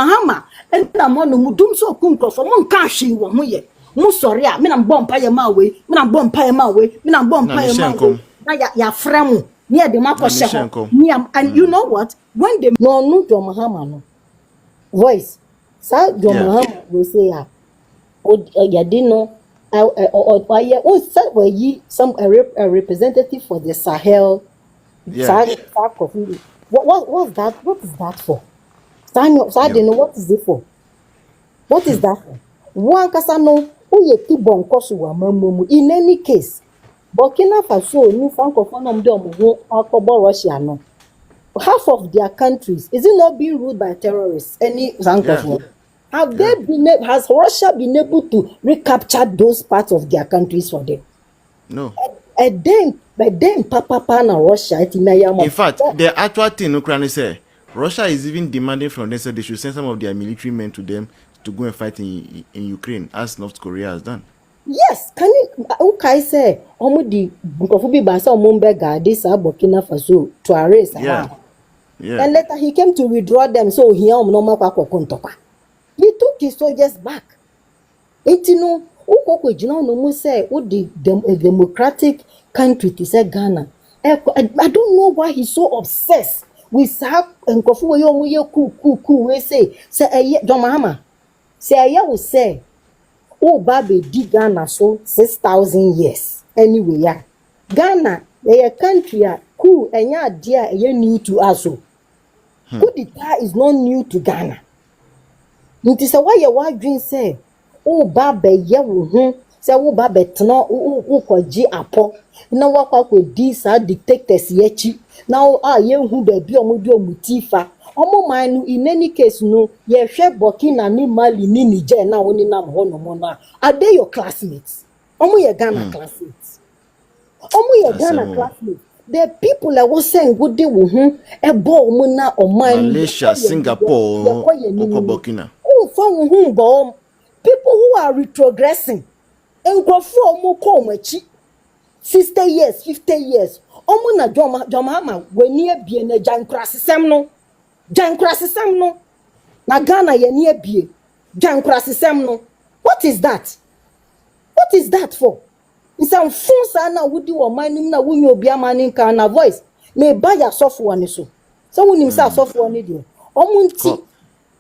Ahama and na mo no mudum so kunko for mon ka hwe wo ho ye mo sori a me na mbom pa ye ma we me na mbom pa ye ma we me na mbom pa ye ma we na ya fremu near the makoshe and you know what when they no John Mahama no voice sa John Mahama will say ya didn't know some a representative for the Sahel. What's that? What is that for? So I don't know what is it for. What is that for? One kasano tibon kosuwa mamumu. In any case, Burkina Faso ni francophone Russia no. Half of their countries is it not being ruled by terrorists? Any francophone? Has Russia been able to recapture those parts of their countries for them? No. And then Papa na Russia. In fact, the actual thing Ukraine say, Russia is even demanding from them so they should send some of their military men to them to go and fight in Ukraine, as North Korea has done. Yes, can you okay say Omudi Bukofubi Basa Mumbega this Burkina Faso to arrest and later he came to withdraw them so he normal Kontopa. He took his soldiers back. No say the democratic country to say Ghana. I don't know why he's so obsessed with Sahab and Kofu we say John Mahama. Say I will say Baby di Ghana so 6,000 years. Anyway, yeah. Ghana, a country cool and ya dear new to us. Coup d'etat is not new to Ghana. It is a why your dream say, Babe, say, Babe, no, G Apo. Now, what with these are detectors yet. Now, who baby mutifa. Omo mine in any case, no, ye share Burkina ni Mali ni Niger na oni na mhono mona. Are they your classmates? Omo ye Ghana classmates. Omo ye Ghana classmates. The people that was saying good day e bo mona o mine Malaysia, Singapore, Burkina. People who are retrogressing and go for more komachi 60 years, 50 years. Omo na Jomama when near be a jankrasisem no. Jankrasisem no. Na Ghana ye near be. Jankrasisem no. What is that? What is that for? It's a phone sana would you or mining na win your beer manning kana voice. May buy a soft one so. Someone himself soft one idiot. Omunti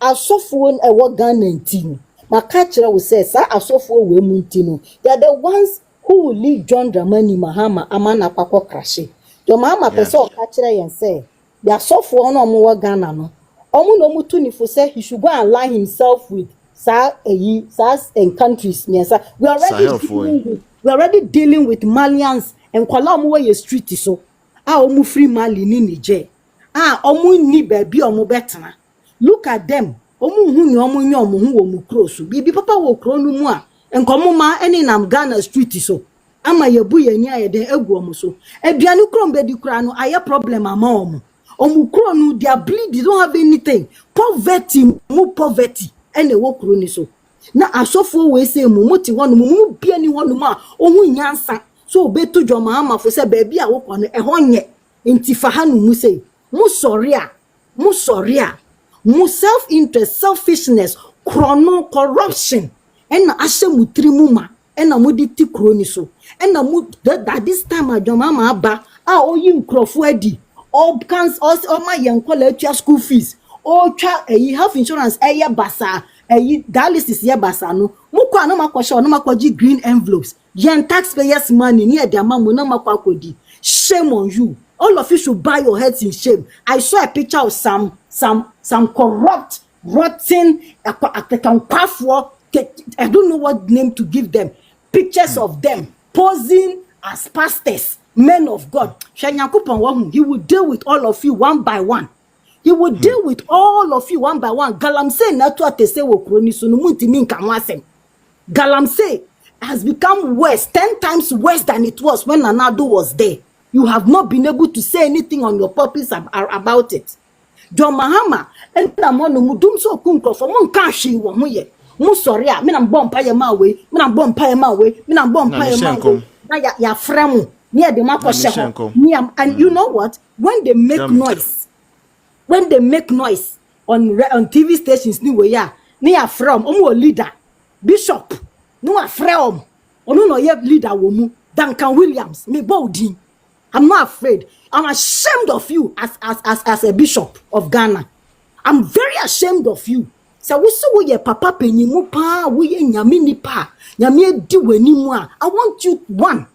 a soft one a what Ghana and team. My catcher will say, sir, a soft one women tino. They are the ones who will lead John Dramani Mahama Amana Pako Crashe. Your mama person catcher and say, they are soft one or more Ghana no. Omu no mutuni for say he should go and align himself with SARS and countries. Yes, we are already dealing with Malians and Kwalamu ye street so. Omu free Mali ni Niger. Omu ni baby omu betana. Look at them. Omu hu ni omu nyo omu hu omu krosu. Bibi papa wo kronu mu a enkomo ma eni nam Ghana street so. Ama yebu ye nya ye den egu omu so. Eduanu krombe di kra no aye problem ama omu. Omu kronu they are bleed, they don't have anything. Poverty. Ene wo kroni so. Na asofo we say mu moti wonu mu bia ni wonu ma ohu nyansa. So betu John Mahama for say baby a wo kono ehon nye. Enti fa hanu mu say. Mu sorry a. Mu self-interest, selfishness, chrono corruption. Ena ashe mutri muma. Ena mudi ti kroni so. Ena mu that this time John Mahama aba oyi nkrofo adi. All cans all my young college school fees. All you have insurance basa dialysis basa no. Mukwa no makosha no makwaji green envelopes. Yen taxpayers money near their mamu no makwakodi. Shame on you. All of you should buy your heads in shame. I saw a picture of some corrupt, rotten, I don't know what name to give them. Pictures of them posing as pastors, men of God. He will deal with all of you one by one. He will deal with all of you one by one. Galamsey Galamsey has become worse, 10 times worse than it was when Nanado was there. You have not been able to say anything on your purpose about it. John Mahama and Namono Mudum so kunko for mon kashi wo moye. Mu sorry a me na bomb pa ye ma we, me na bomb pa ye ma we, me na bomb pa ye ma we. Na ya fremu near the makoshe. And you know what? When they make noise, on TV stations ni we ya ni ya from omo leader bishop no afre ono no ye leader wo mu Duncan Williams me boldin. I'm not afraid. I'm ashamed of you as a bishop of Ghana. I'm very ashamed of you. So we see we papa penyimu pa we nyame nipa nyame di wanimu a. I want you, one,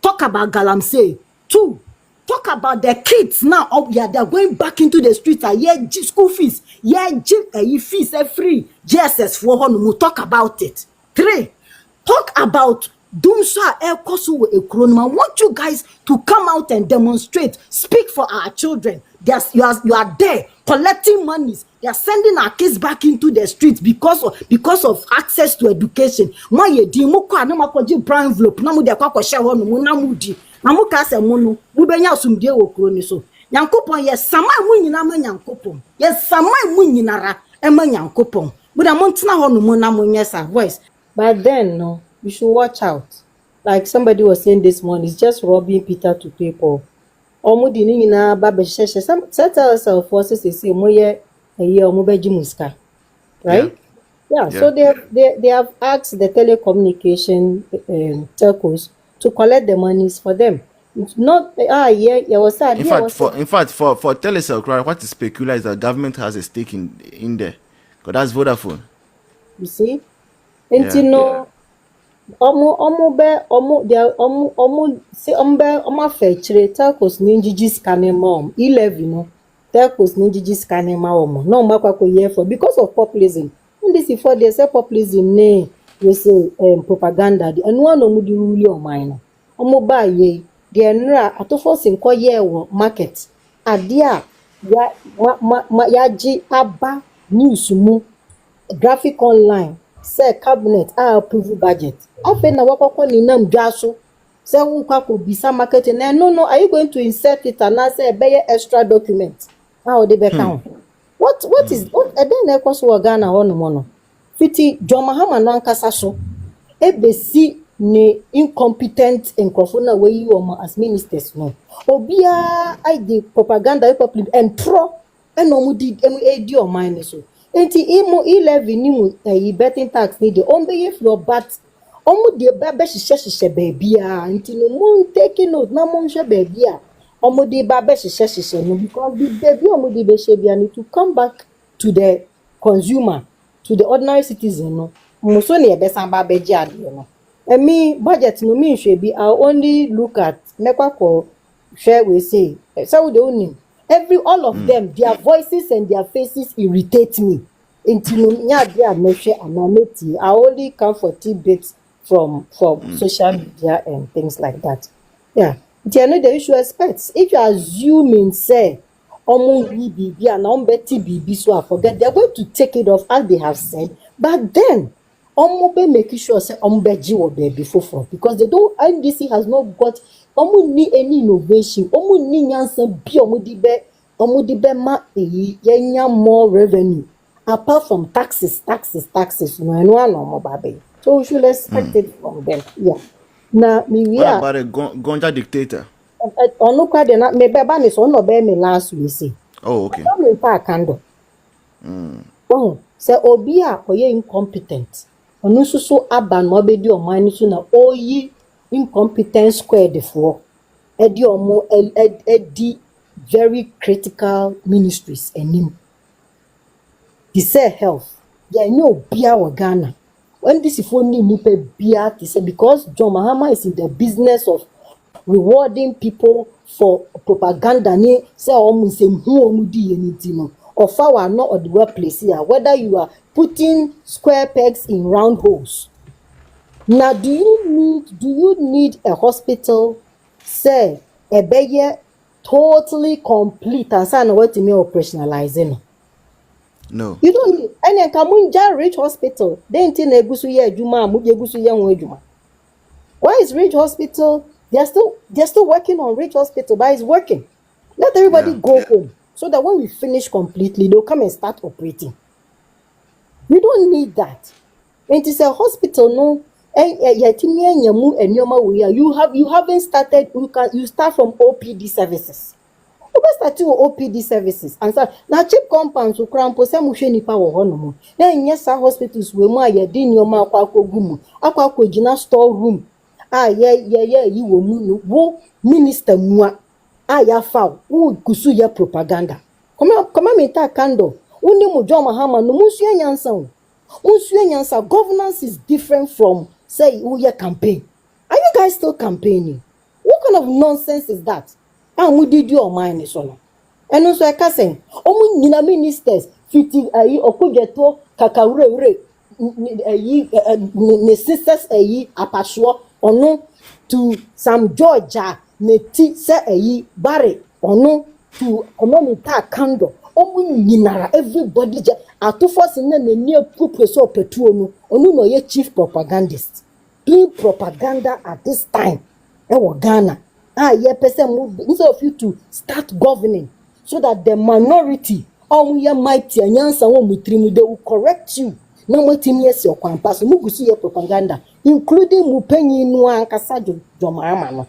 talk about galamsey. Two, talk about the kids now. Oh yeah, they're going back into the streets. School fees. Fees free. JSS for hono. Talk about it. Three, talk about Dumsa Elkosu Ekronoma. I want you guys to come out and demonstrate. Speak for our children. You are there collecting monies. They are sending our kids back into the streets because of access to education. My di moko anama kwaji brown envelope. Namu de akwa share hono mu namu di. Namu ka se munu. Mu benya asumdie wo kro ni so. Nyankopon ye sama mu nyina ma nyankopon. Ye sama mu nyinara e ma nyankopon. But am ntena hono mu namu nyesa voice. But then no, you should watch out. Like somebody was saying this morning, it's just robbing Peter to pay Paul. Omudi ni nyina ba be sheshe. Some self forces say moye eye omobeji muska. Right? Yeah. So they have asked the telecommunication telcos to collect the monies for them. Not was that. In fact, for Telecel, what is peculiar is that government has a stake in there. Because that's Vodafone. You see? And you know, telcos ninjiji scanning mom 11 no telcos ninjiji scanning mom no makwa ko year for because of populism. And this before they say populism ne we say propaganda and one no mudi rule o mine omo ba ye de nra atofo sin ko ye wo market ade a ya ji aba news mu graphic online say cabinet approve budget afa na wakoko ni nam dwaso say who kwa ko bisa market na no are you going to insert it and say be extra document how they be count what is what then na kwaso Ghana hono mono fiti John Mahama no ankasa so ebesi ne incompetent nkofo na we yi o as ministers no obia I the propaganda public and pro eno di edi o mine so enti imo 11 ni mu betting tax ni de ombe your bat omu de ba hihye baby a enti no mu take note na mu hye baby a omu de ba hihye no because the baby omu de be hye need to come back to the consumer, to the ordinary citizen no mu so ne be san ba beji ade no me budget no me hwe bi I only look at mekwa ko share we say so we don't every all of them their voices and their faces irritate me. I only come for tidbits from social media and things like that. Yeah. You know the issue aspects. If you assuming say BB and BB so I forget, they're going to take it off as they have said. But then be making sure say beji will be before because they don't NDC has not got need any innovation. Need nyansa bi omudibe ma yenya more revenue apart from taxes no babe. So we should expect it from them. Yeah. Na me what about a Gonja dictator? Onu kwa de na me beba ni so no be me last we say. Oh, okay. Me pa kando. Oh, say obi a oye incompetent. Onu so aba no obedi o man so na oyi incompetent squared for. Edi omo edi very critical ministries and him. He said health. There no beer or Ghana. When this is only nipe beer, he said because John Mahama is in the business of rewarding people for propaganda. Ni say almost who omudi anything or far not at the workplace here. Whether you are putting square pegs in round holes. Now, do you need a hospital? Say a beye totally complete and say what to me operationalizing. No. You don't need any Kamunja Rich Hospital. They ain't in a gusuye juma, muye gusuye juma. Why is Rich Hospital? They're still working on Rich Hospital, but it's working. Let everybody go home so that when we finish completely, they'll come and start operating. We don't need that. And it's a hospital, no. You haven't started. You start from OPD services. start with OPD services and so na cheap compounds ukra mpo se mo hwe nipa wo ho no mo na nya sa hospitals we mu aye di nioma akwakogu mu akwakogina store room ye yi wo mu no wo minister mua ya fa wo kusu ye propaganda koma me ta kando woni mu John Mahama no munsu anyansa governance is different from say who your campaign. Are you guys still campaigning? What kind of nonsense is that? And we did your mind so no. And also I can say, omu nyina ministers fiti okujeto kakawure ne sisters apaswo ono to some Georgia ne ti se bare ono to community candle omu nyinara everybody atu force na near so petuo no onu no ye chief propagandist doing propaganda at this time Ghana ye person move instead of you to start governing so that the minority ye mighty anyansa wo mutrimu they will correct you na mwetimi yes your kwampa so mugusu ye propaganda including mupenyi no ankasa John Mahama no